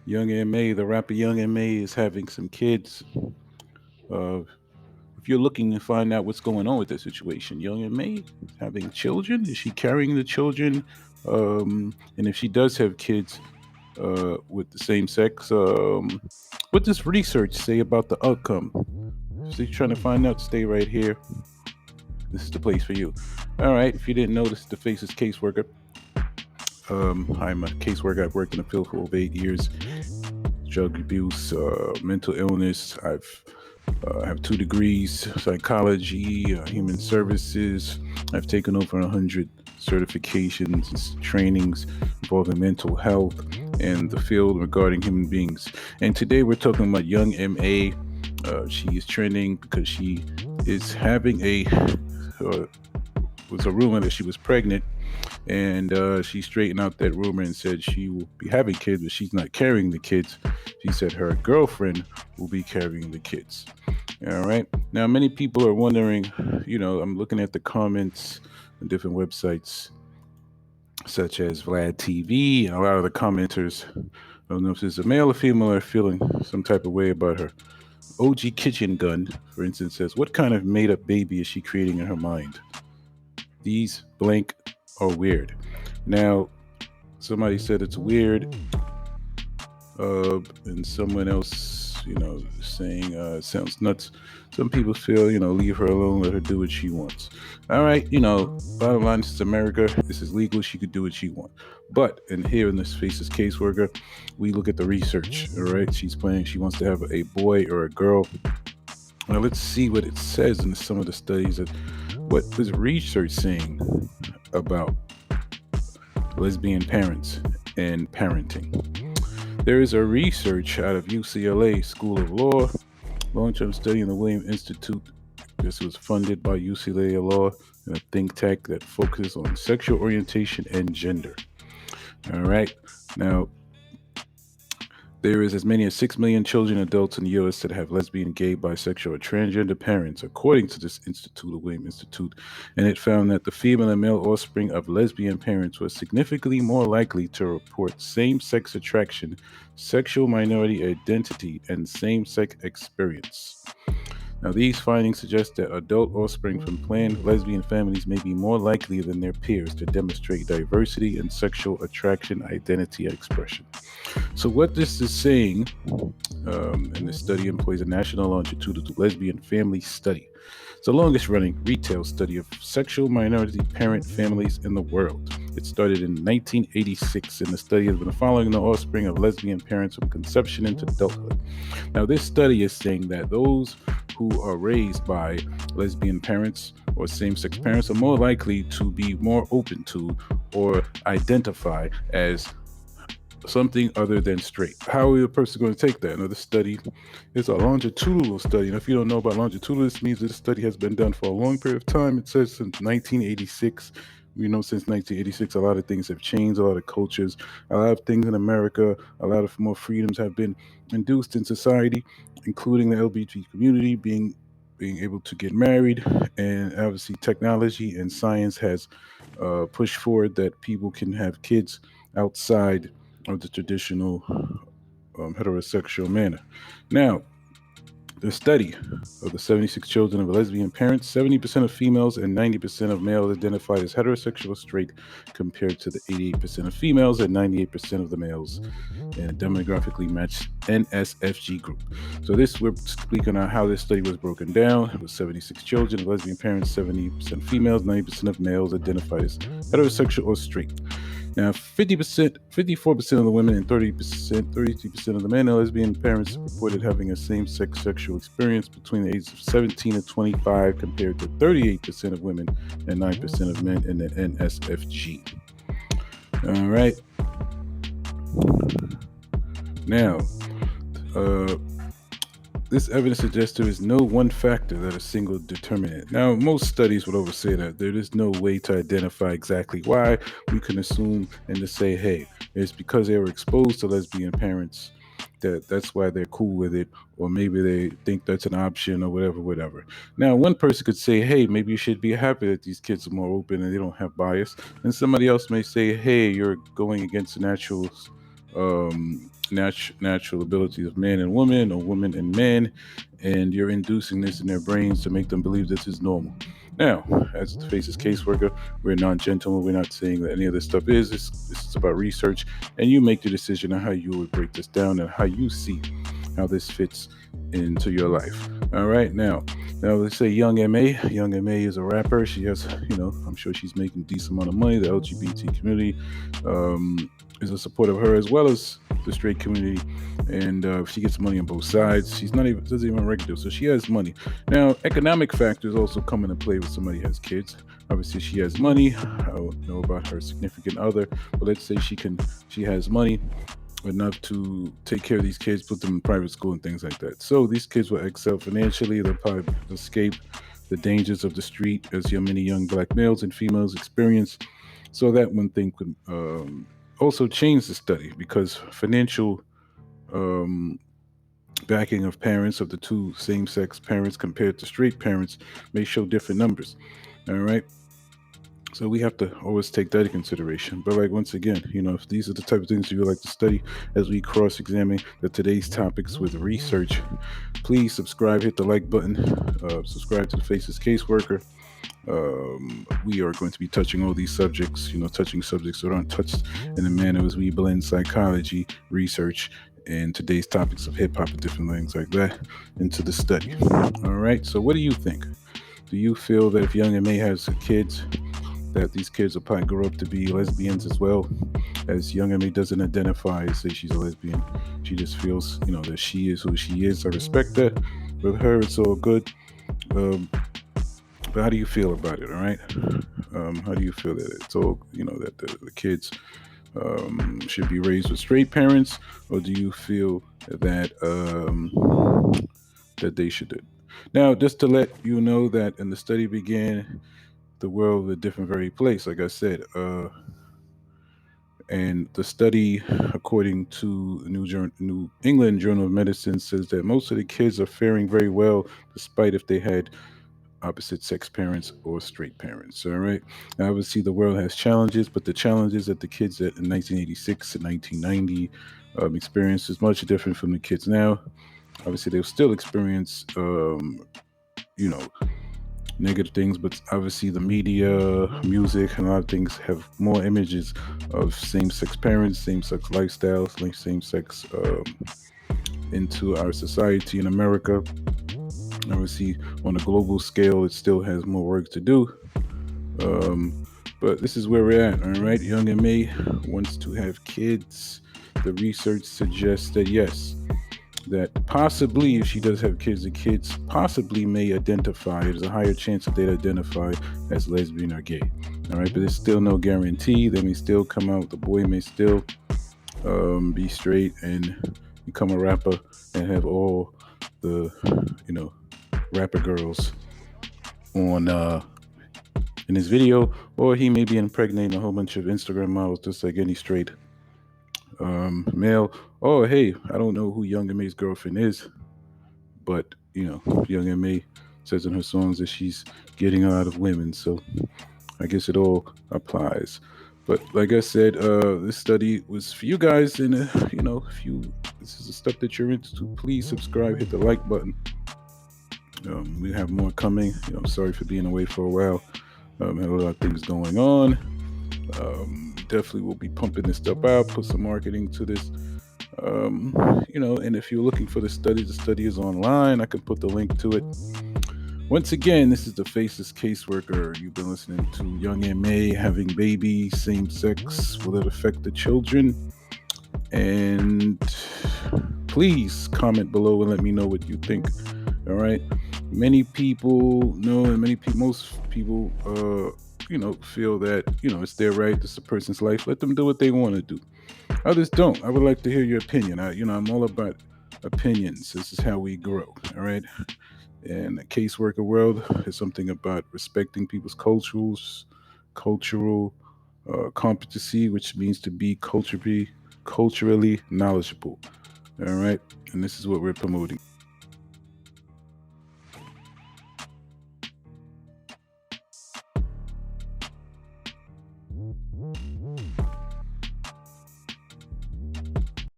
Young M.A., the rapper Young M.A. is having some kids. Uh, if you're looking to find out what's going on with this situation, Young M.A. is having children. Is she carrying the children? And if she does have kids with the same sex, what does research say about the outcome? So you're trying to find out, stay right here. This is the place for you. All right. If you didn't know, this is the Faces caseworker. I'm a caseworker. I've worked in the field for over 8 years. Drug abuse, mental illness. I have 2 degrees, psychology, human services. I've taken over 100 certifications, trainings involving mental health and the field regarding human beings. And today we're talking about young MA. She is trending because she is having uh, was a rumor that she was pregnant, and she straightened out that rumor and said she will be having kids, but she's not carrying the kids. She said her girlfriend will be carrying the kids. All right. Now, many people are wondering, I'm looking at the comments on different websites such as Vlad TV, and a lot of the commenters, I don't know if it's a male or female, are feeling some type of way about her. OG Kitchen Gun, for instance, says, what kind of made up baby is she creating in her mind? These blank are weird. Now, somebody said it's weird, and someone else, saying it sounds nuts. Some people feel, leave her alone, let her do what she wants. All right, bottom line, this is America. This is legal. She could do what she wants. But, and here in this Faces caseworker, we look at the research. All right, she's planning. She wants to have a boy or a girl. Now let's see what it says in some of the studies. What is research saying about lesbian parents and parenting? There is a research out of UCLA School of Law, long-term study in the William Institute. This was funded by UCLA Law, a think tank that focuses on sexual orientation and gender. All right. Now, there is as many as 6 million children and adults in the U.S. that have lesbian, gay, bisexual, or transgender parents, according to this institute, the William Institute. And it found that the female and male offspring of lesbian parents were significantly more likely to report same sex attraction, sexual minority identity, and same sex experience. Now, these findings suggest that adult offspring from planned lesbian families may be more likely than their peers to demonstrate diversity in sexual attraction, identity, and expression. So, what this is saying, and this study employs a national longitudinal lesbian family study. It's the longest running retail study of sexual minority parent families in the world. It started in 1986, and the study has been following the offspring of lesbian parents from conception into adulthood. Now, this study is saying that those who are raised by lesbian parents or same sex parents are more likely to be more open to or identify as something other than straight. How are a person going to take that? Now, this study is a longitudinal study. And if you don't know about longitudinal, this means that this study has been done for a long period of time. It says since 1986. We know since 1986, a lot of things have changed, a lot of cultures, a lot of things in America, a lot of more freedoms have been induced in society, including the LGBT community being able to get married, and obviously technology and science has pushed forward that people can have kids outside of the traditional heterosexual manner. Now, the study of the 76 children of lesbian parents, 70% of females and 90% of males identified as heterosexual straight, compared to the 88% of females and 98% of the males in a demographically matched NSFG group. So this, we're speaking on how this study was broken down. It was 76 children of lesbian parents, 70% females, 90% of males identified as heterosexual or straight. Now, 50%, 54% of the women and 30%, 32% of the men and lesbian parents reported having a same-sex sexual experience between the ages of 17 and 25, compared to 38% of women and 9% of men in the NSFG. All right. Now, uh, this evidence suggests there is no one factor that a single determinant. Now, most studies would oversay that there is no way to identify exactly why. We can assume and just say, hey, it's because they were exposed to lesbian parents that's why they're cool with it, or maybe they think that's an option or whatever, whatever. Now, one person could say, hey, maybe you should be happy that these kids are more open and they don't have bias. And somebody else may say, hey, you're going against the natural natural abilities of man and woman, or woman and man, and you're inducing this in their brains to make them believe this is normal. Now, as the Faces caseworker, we're non-gentlemen. We're not saying that any of this stuff is. This is about research, and you make the decision on how you would break this down and how you see how this fits into your life. All right, now let's say Young Ma. Young Ma is a rapper. She has, I'm sure she's making a decent amount of money. The LGBT community is a support of her as well as the straight community, and she gets money on both sides. She's not even doesn't even regular, so she has money. Now, economic factors also come into play when somebody has kids. Obviously, she has money. I don't know about her significant other, but let's say she has money enough to take care of these kids, put them in private school and things like that. So these kids will excel financially. They'll probably escape the dangers of the street as many young black males and females experience. So that one thing could also change the study, because financial um, backing of parents of the two same-sex parents compared to straight parents may show different numbers. All right. So we have to always take that into consideration. But like once again, if these are the type of things you would like to study as we cross-examine today's topics with research, please subscribe, hit the like button, subscribe to the Faces Caseworker. We are going to be touching all these subjects, touching subjects that aren't touched in a manner as we blend psychology, research, and today's topics of hip hop and different things like that into the study. All right. So what do you think? Do you feel that if Young Ma has kids, that these kids will probably grow up to be lesbians as well? As Young Ma doesn't identify as say she's a lesbian, she just feels, that she is who she is. I respect that. With her, it's all good. But how do you feel about it? All right. How do you feel that it's all, that the kids should be raised with straight parents, or do you feel that that they should do? Now, just to let you know that in the study began, the world a different very place, like I said. And the study, according to the New England Journal of Medicine, says that most of the kids are faring very well, despite if they had opposite sex parents or straight parents. All right. Now, obviously, the world has challenges, but the challenges that the kids that in 1986 and 1990 experienced is much different from the kids now. Obviously, they'll still experience, you know, negative things, but obviously the media, music, and a lot of things have more images of same-sex parents, same-sex lifestyles, like same-sex into our society in America. Obviously, on a global scale, it still has more work to do. But this is where we're at, all right? Young Ma wants to have kids. The research suggests that yes, that possibly if she does have kids, the kids possibly may identify. There's a higher chance that they'd identify as lesbian or gay. All right, but there's still no guarantee. They may still come out. The boy may still be straight and become a rapper and have all the, rapper girls on in his video, or he may be impregnating a whole bunch of Instagram models, just like any straight male. Oh, hey, I don't know who Young Ma's girlfriend is, but Young Ma says in her songs that she's getting a lot of women, so I guess it all applies. But like I said, this study was for you guys, and if this is the stuff that you're into, please subscribe, hit the like button. We have more coming. Sorry for being away for a while. Had a lot of things going on. Definitely will be pumping this stuff out, put some marketing to this. And if you're looking for the study is online. I can put the link to it. Once again, this is the Faces Caseworker. You've been listening to Young Ma having babies, same sex. Will it affect the children? And please comment below and let me know what you think. All right. Many people know, and most people, feel that it's their right. It's a person's life. Let them do what they want to do. Others don't. I would like to hear your opinion. I'm all about opinions. This is how we grow. All right. And the caseworker world is something about respecting people's cultural competency, which means to be culturally knowledgeable. All right. And this is what we're promoting.